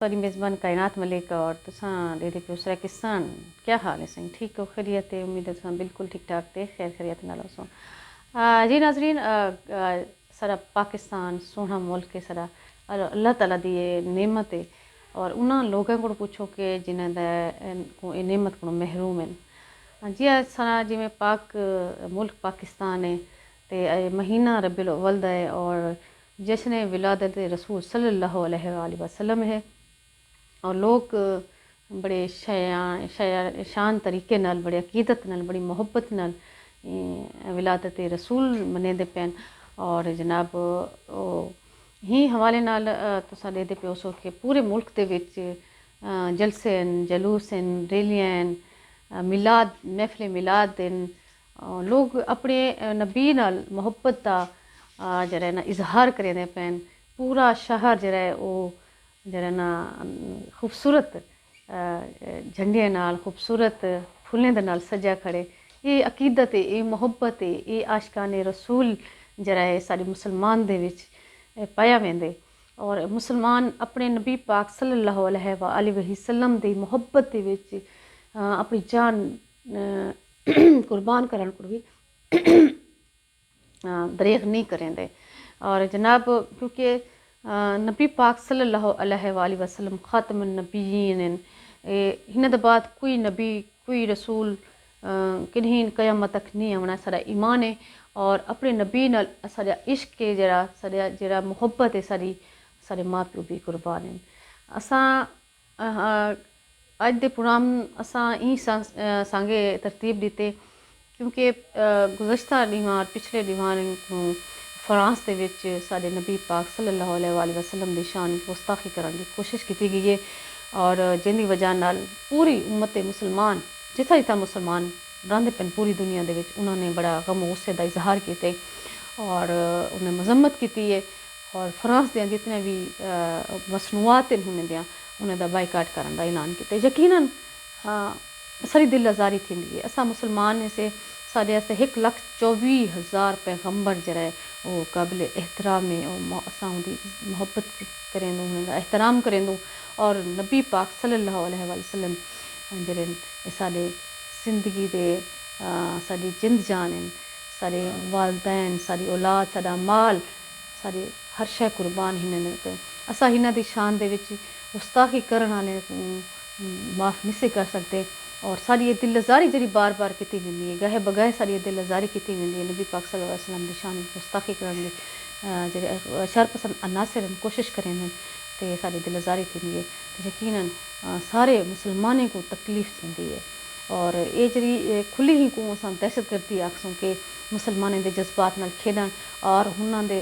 Sorry मेज़बान कायनात मलिक और तुसां दे प्योसरा किसान क्या हाल है सही ठीक हो खैरियत है उम्मीद है तुसां बिल्कुल ठीक ठाक थे खैर खैरियत नाल हो जी नाजरीन सारा पाकिस्तान सोहना मुल्क है सारा अल्लाह ताला दी नेमत है और उन्होंने लोगों को पूछो कि जिन्हें को नेमत को महरूम हैं जी सारा जिमें पाक मुल्क पाकिस्तान है तो महीना रबीउल अव्वल दा है और जश्न विलादत रसूल सल्लल्लाहु अलैहि वसल्लम है और लोग बड़े शान तरीके नाल बड़े अकीदत नाल बड़ी मुहब्बत नाल विलादत रसूल मनेंदे पैन और जनाब ही हवाले नाल तुसां देदे पियो सो कि पूरे मुल्क दे विच जलसे जलूस रैलियां मिलाद महफिल मिलाद दिन लोग अपने नबी नाल मुहब्बत दा जरा ना इजहार करेंदे पैन पूरा शहर जरा वो जरा ना खूबसूरत झंडियां नाल खूबसूरत फुल्लें दे नाल सजा खड़े ये अकीदत है ये मुहब्बत है ये आशिकाने रसूल जरा है सारे मुसलमान दे विच पाया वेंदे और मुसलमान अपने नबी पाक सल्लल्लाहु अलैहि वसल्लम दी मुहब्बत दे विच अपनी जान कुर्बान करन को भी दरेग नहीं करेंदे और जनाब क्योंकि नबी पाक सल्लल्लाहु अलैहि वसल्लम ख़ातमुन नबीयीन हिन दे बाद कोई नबी कोई रसूल किन्हीं क़यामत तक नहीं आना सारा ईमान है और अपने नबी नाल सारा इश्क है जरा मुहब्बत है सारे माँ प्यो भी कुर्बान हैं असां अज दे प्रोग्राम असां ई सांगे तरतीब दीते क्योंकि गुज़श्ता ॾींहुं पिछले ॾींहुं फ्रांस दे विच साडे नबी पाक सल्लल्लाहु अलैहि वसल्लम दी शान गुस्ताखी करने की कोशिश की गई है और जिंदी वजह नाल पूरी उम्मत मुसलमान जिथा जिथा मुसलमान रहंदे पन पूरी दुनिया दे विच उन्होंने बड़ा गम गुस्से का इजहार किया और उन्हें मजम्मत की है और फ्रांस दियां जितने भी मसनूआत उन्हें दा बाइकाट करने का ऐलान किया यकीनन सारी दिल आज़ारी थी है असा मुसलमान से साढ़े 1,24,000 पैगंबर जरा है वो काबिल एहतराम है असा उनकी मुहब्बत करें उनका एहतराम करें और नबी पाक सल्लल्लाहु अलैहि वसल्लम जरे साढ़े जिंदगी दे साड़ी जिंद जान हैं सारे वालदैन सारी औलाद साड़ा माल सारे हर शय कुर्बान हिन असा हिना दी शान दे विच गुस्ताखी करने वाले माफ़ नहीं कर सकते और सारी ये दिल आज़ारी जी बार बार की वेंदी है गहे बगहे सारी ये दिल आज़ारी की वेंदी है नबी पाक सल्लल्लाहु अलैहि वसल्लम की शान गुस्ताखी करने जे शरपसंद अनासर कोशिश करें तो सारी दिल आज़ारी थी है तो यकीनन सारे मुसलमानों को तकलीफ़ थी है और ये जी खुली ही को अस दहशत गर्दी आखसूँ कि मुसलमानों के जज्बात नाल खेडन और उन्होंने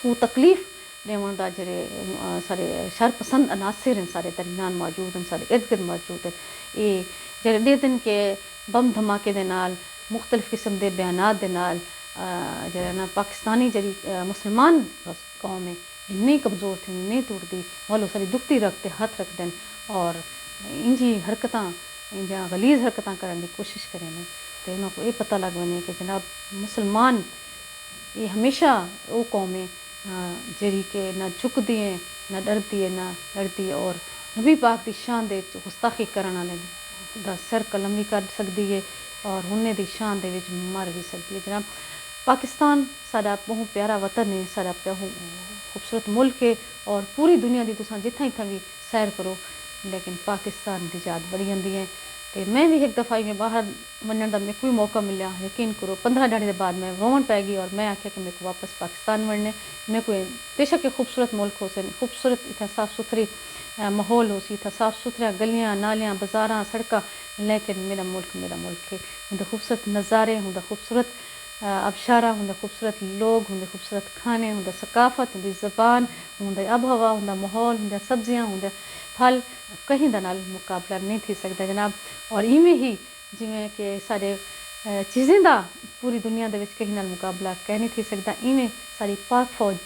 को तकलीफ़ देवन का जरे सारे शरपसंद अनासर हैं सारे दरमियान मौजूद हैं सारे इर्द गिर्द मौजूद हैं ये जरे दे दिन के बम धमाके दे नाल मुख्तलिफ किस्म के बयानात दे नाल जरा ना पाकिस्तानी जी मुसलमान कौम है इन्नी कमज़ोर थी इन्नी टुटती वालों सारी दुखती रखते हाथ रख दें और इंजी हरकत इंजा गलीज़ हरकत करने की कोशिश करें तो उन्होंने ये पता लग वने कि जनाब मुसलमान ये हमेशा वो कौम है जी के ना झुकती है ना डरती है ना लड़ती है और नबी पाक की शान दे गुस्ताखी करने वाले दा सिर कलम भी कर सकती है और उन्हें दी शान दे विच मर भी सकती है जनाब पाकिस्तान साड़ा बहुत प्यारा वतन है साड़ा खूबसूरत मुल्क है और पूरी दुनिया की तुसां जिथा जिथा भी सैर करो लेकिन पाकिस्तान की याद बड़ी आती है तो मैं भी एक दफ़ा में बाहर वनण का मैं कोई मौका मिला यकीन करो 15 ढाड़े के बाद मैं रोवन पै गई और मैं आख्या कि मेरे को वापस पाकिस्तान वड़ने मैं कोई बेशक खूबसूरत मुल्क हो सन खूबसूरत इतना साफ़ सुथरी माहौल हो सी इतना साफ़ सुथरा गलियाँ नालियाँ बाजारा सड़क लेकिन मेरा मुल्क है उनके खूबसूरत नज़ारे उनका खूबसूरत आबशारा उनके खूबसूरत लोग उनके खूबसूरत खाने उनकी सकाफत उनकी ज़बान उनका आब हवा उनका माहौल उनका सब्जियाँ उनका फल कहीं दा नाल मुकाबला नहीं थी सकता जनाब और इवें ही जिमें कि सारे चीज़ें का पूरी दुनिया दे विच कहीं नाल मुकाबला कह नहीं थी सकता इवें सारी पाक फौज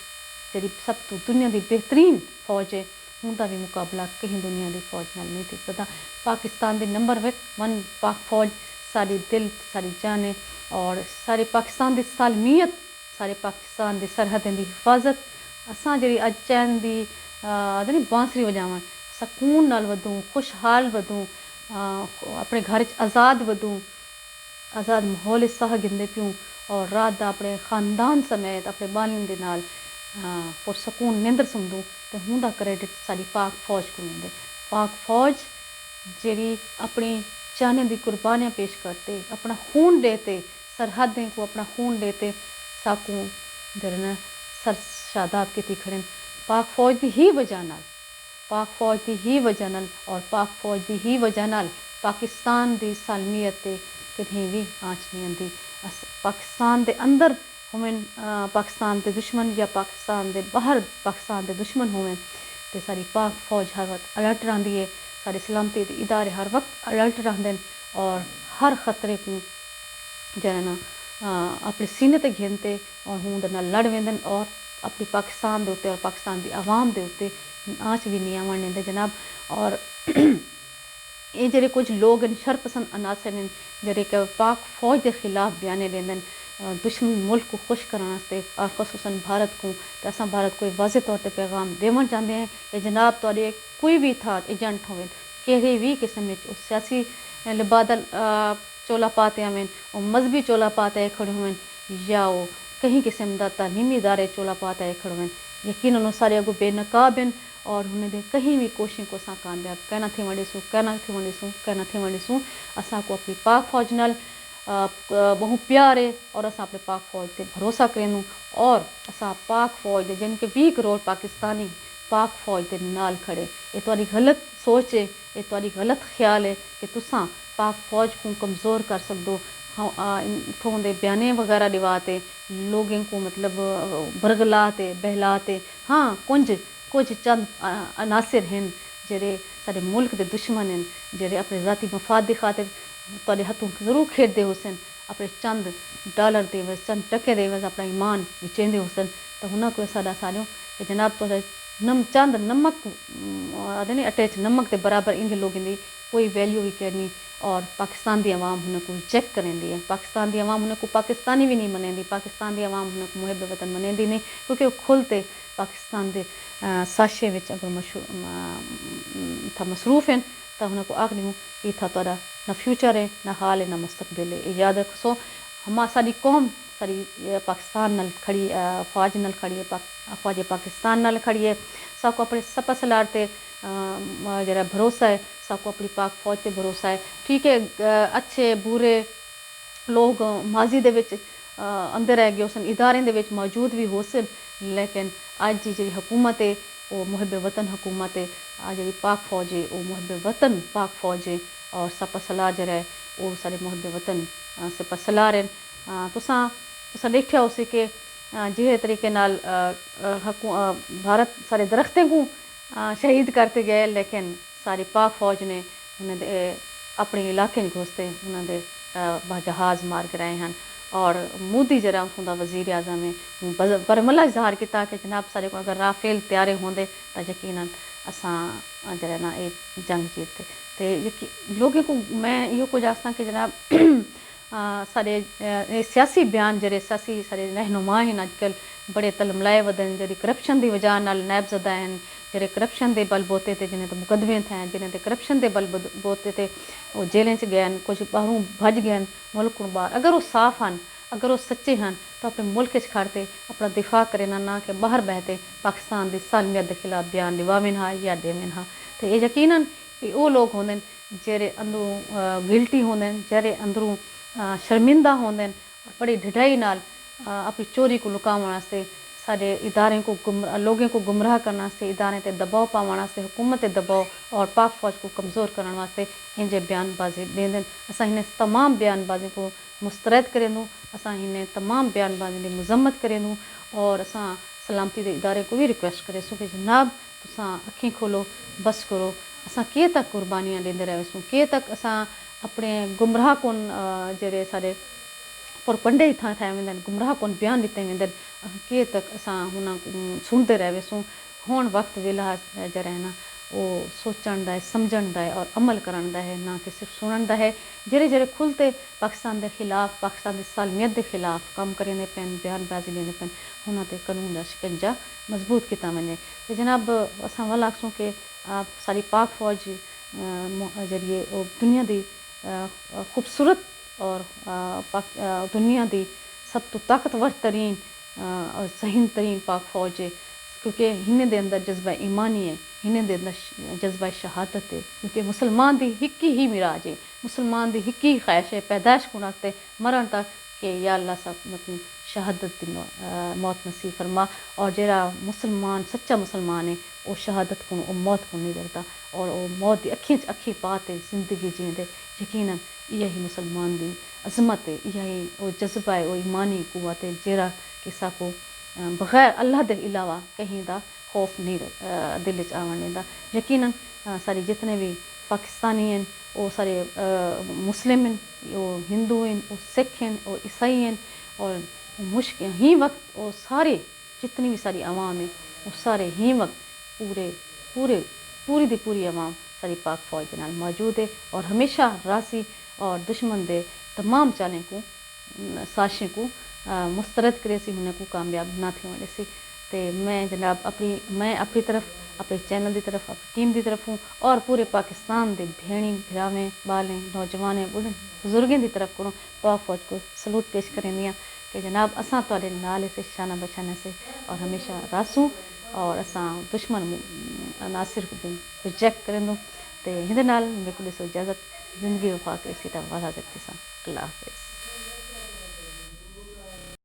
जी सब तो दुनिया की बेहतरीन फौज है उनका भी मुकाबला कहीं दुनिया की फौज नाल नहीं थी सकता पाकिस्तान की नंबर 1 पाक फौज सारी दिल सारी जान और सारे पाकिस्तान की सालमियत सारे पाकिस्तान की सरहदें की हिफाजत असां जी अज चैन की आखदे नी बांसरी वजावन, सकून नाल वधूं, खुशहाल वधूं, अपने घर च आज़ाद वधूं, आज़ाद माहौल साह गिंदे पियूं और रात दा अपने खानदान समेत अपने बालियें दे नाल पुरसकून निंदर सुमदूं ते हुंदा क्रेडिट साडी पाक फौज को मिलदे। पाक फौज जेड़ी अपनी जाने दी कुर्बानियाँ पेश करते, अपना खून देते, सरहदें को अपना खून देते साकू जेह्ड़े न सर शादाब कीती खड़े न पाक फौज दी ही वजह नाल, पाक फौज दी ही वजह नाल और पाक फौज दी ही वजह नाल पाकिस्तान दी सालमियत ते कदें भी आंच नहीं आंदी। पाकिस्तान दे अंदर होवन पाकिस्तान दे दुश्मन या पाकिस्तान दे बाहर पाकिस्तान दे दुश्मन होवन ते सारी पाक फौज हर वक्त अलर्ट रहिंदी है, सारे सलामती दे इदारे हर वक्त अलर्ट रहिंदे न और हर खतरे को जेह्ड़ा ना अपने सीने ते घेंदे और उं'दे नाल लड़ वेंदे न और अपनी पाकिस्तान दे उत्ते और पाकिस्तान दी आवाम दे उत्ते आंच भी नहीं आवन दिंदे जनाब। और ये जेह्ड़े कुछ लोग न शरपसंद अनासर न जेह्ड़े कि पाक फौज के खिलाफ बयाने देंदे न दुश्मन मुल्क को खुश करने वास्ते और खसूसन भारत को, तो असां भारत को वाज़े तौर पर पैगाम देना चाहते हैं कि जनाब तुहाडे कोई भी था एजेंट होवे किसी भी किस्म सियासी लिबादल चोला पाते हमें और मजहबी चोला पाते खड़े हुए या वो कहीं किस्म का तालीमी इदारे चोला पाते खड़े हुए, यकीनन सारे अगो बेनकाब हैं और उन्हें कहीं भी कोशिश को असां कामयाब कहना थी वंडिसूं कहना थी वंडिसूं कहना थी वंडिसूं। असां को अपनी पाक फौज नाल बहुत प्यार है और असां अपने पाक फौज पे भरोसा करें और असां पाक फौज दे जिनके 20 करोड़ पाकिस्तानी पाक फौज के नाल खड़े। ये तुहाडी गलत सोच है, ये तुहाडी गलत ख्याल है कि तुसां पाक फौज को कमज़ोर कर सकदो इत्थों दे बयाने वगैरह दिवाते लोगों को मतलब बरगलाते बहलाते। हाँ कुछ चंद अनासिर हैं जेह्ड़े साढ़े मुल्क के दुश्मन हैं जेह्ड़े अपने ज़ाती मफाद की खातिर तुहाडे हत्थों जरूर खेडते होसन अपने चंद डॉलर दे वस चंद टके दे वस अपना ईमान विचेंदे होसन तो हुन को साडा सारियों कि जनाब तुहाडे चंद नमक आखदे नी अटे च नमक के बराबर इंदे लोगों की कोई वैल्यू भी करनी और पाकिस्तान की आवाम हुन को रिजेक्ट करेंदी है। पाकिस्तान की आवाम हुन को पाकिस्तानी भी नहीं मनेंदी, पाकिस्तान की आवाम हुन को मुहिब वतन मनेंदी नहीं क्योंकि वो खुलते पाकिस्तान के साशे में अगर मसरूफ़ हैं तो हुन को आखदी हूँ कि इतना तुहाडा ना फ्यूचर है ना हाल है ना मुस्तकबिल है। याद रखो हम साडी कौम सारी पाकिस्तान नाल खड़ी फौज नाल खड़ी है, फौज पाकिस्तान नाल खड़ी है। सबको अपने सपा सलार ते जरा भरोसा है, सबको अपनी पाक फौज पे भरोसा है। ठीक है अच्छे बुरे लोग माजी दे विच अंदर रह गए उसन इदारें दे विच मौजूद भी हो सन लेकिन अज की जी हुकूमत है वो मुहिब वतन हुकूमत है। आज जी पाक फौज है वो मुहिब वतन पाक फौज है और सपा सलार जरा है वो सारे मुहिब वतन सपा सलार हैं। तुसां देखा उसी के जिहे तरीके नाल भारत सारे दरख्तें को शहीद करते गए लेकिन सारी पाक फौज ने उन्हें अपने इलाके में घुसते उन्होंने जहाज़ मार गिराए हैं। और मोदी जरा उनका वज़ीर आज़म है बरमला इजहार किया कि जनाब सारे को अगर राफेल तैयारे होंदे तो यकीनन असां जरा ना ये जंग जीतते। तो लोगों को मैं यो कुछ आखना कि जनाब सारे सियासी बयान जरे सियासी सारे रहनुमा हैं अजकल बड़े तलमलाए वदन जी करप्शन की वजह नाल नायबजदा हैं जेह्ड़े करप्शन के बल बोते थे जिन्हें तो मुकदमे थे जिन्हें तो करप्शन के बल बोते थे वो जेलें च गए कुछ बाहरों भज गए मुल्क को बाहर। अगर वो साफ हैं अगर वो सच्चे हैं तो अपने मुल्क खड़ते अपना दिफा करें ना कि बाहर बहते पाकिस्तान की सालमियत के खिलाफ बयान दिवावें हा या देवें हा। तो ये यकीनन वो लोग होंगे जेह्ड़े अंदरों गिल्टी होंगे जेह्ड़े अंदरों शर्मिंदा होंगे बड़ी ढिठाई नाल अपनी चोरी को लुकाने वास्ते सारे इदारे को लोगों को गुमराह करने वास्ते इदारे ते दबाव पाने वास्ते हुकूमत ते दबाव और पाक फौज को कमज़ोर करने वास्ते इंजे बयानबाजी देंदे। असां हिन तमाम बयानबाजी को मुस्तरद करें दूँ, असां हिन तमाम बयानबाजी की मजम्मत करें दूँ और असां सलामती के इदारे को भी रिक्वेस्ट करें कि जनाब तुसां अखीं खोलो बस करो असां के तक कुर्बानियाँ देंदे रहेसूँ के तक असां अपने गुमराह कोन जेह्ड़े सारे पुरपंडे इत्थां ठाए वेंदे गुमराह कोन बयान दिते वेंदे के तक असां हुन सुनते रहेसूँ। हुण वक्त वेला जरा है ना وہ سوچن دا ہے، سمجھن دا ہے اور عمل کرن دا ہے، نہ کہ صرف سنن دا ہے۔ جڑے جڑے کھلتے پاکستان دے خلاف، پاکستان دی سالمیت دے خلاف کام کرنے پین، بیان بازی لینے پین، انہاں تے قانون دا شکنجا مضبوط کیتا ونے۔ تے جناب اساں والا آکھسوں کہ ساری پاک فوج ذریعے وہ دنیا دی خوبصورت اور دنیا دی سب تو طاقتور ترین اور ذہین ترین پاک فوج ہے، کیونکہ ہنے دے اندر جذبہ ایمانی ہے، ہنے دے اندر جذبہ شہادت ہے، کیونکہ مسلمان دی ہکی ہی مراج ہے، مسلمان دی ہکی ہی خواہش ہے پیدائش کو ناکتے مرن تک کہ یا اللہ سب مطلب شہادت دی موت نصیب فرما۔ اور جڑا مسلمان سچا مسلمان ہے وہ شہادت کو وہ موت کو نہیں ڈرتا، اور وہ موت دی اکھیں اکھی پاتے زندگی جیندے۔ یقیناً یہی مسلمان دی عظمت ہے، یہی وہ جذبہ ہے، وہ ایمانی قوت ہے جیڑا کسا کو بغیر اللہ دے علاوہ کہیں دا خوف نہیں دل چ آون دیندا۔ یقیناً سارے جتنے بھی پاکستانی ہیں وہ سارے مسلم ہیں، وہ ہندو ہیں، وہ سکھ ہیں، وہ عیسائی ہیں، اور مشکل ہی وقت وہ سارے جتنی بھی ساری عوام ہیں وہ سارے ہی وقت پوری دی پوری عوام ساری پاک فوج کے نال موجود ہے، اور ہمیشہ راضی اور دشمن دے تمام چالیں کو سازشیں کو مسترد کرے سی، انہیں کو کامیاب نہ تھی ہونے سی۔ تے میں جناب میں اپنی طرف اپنے چینل دی طرف اپنی ٹیم دی طرف ہوں، اور پورے پاکستان دے بھیڑیں بھراویں بالیں نوجوانیں بزرگیں دی طرف کو پاک فوج کو سلوٹ پیش کریں دیاں کہ جناب اساں تواڈے نال سے شانہ بشانہ سے اور ہمیشہ راسوں، اور اساں دشمن عناصر کو ریجیکٹ کریں دوں تے ہندے نال میرے کو اجازت زندگی وفا کے اسی طرح والا جتی سا۔ اللہ حافظ۔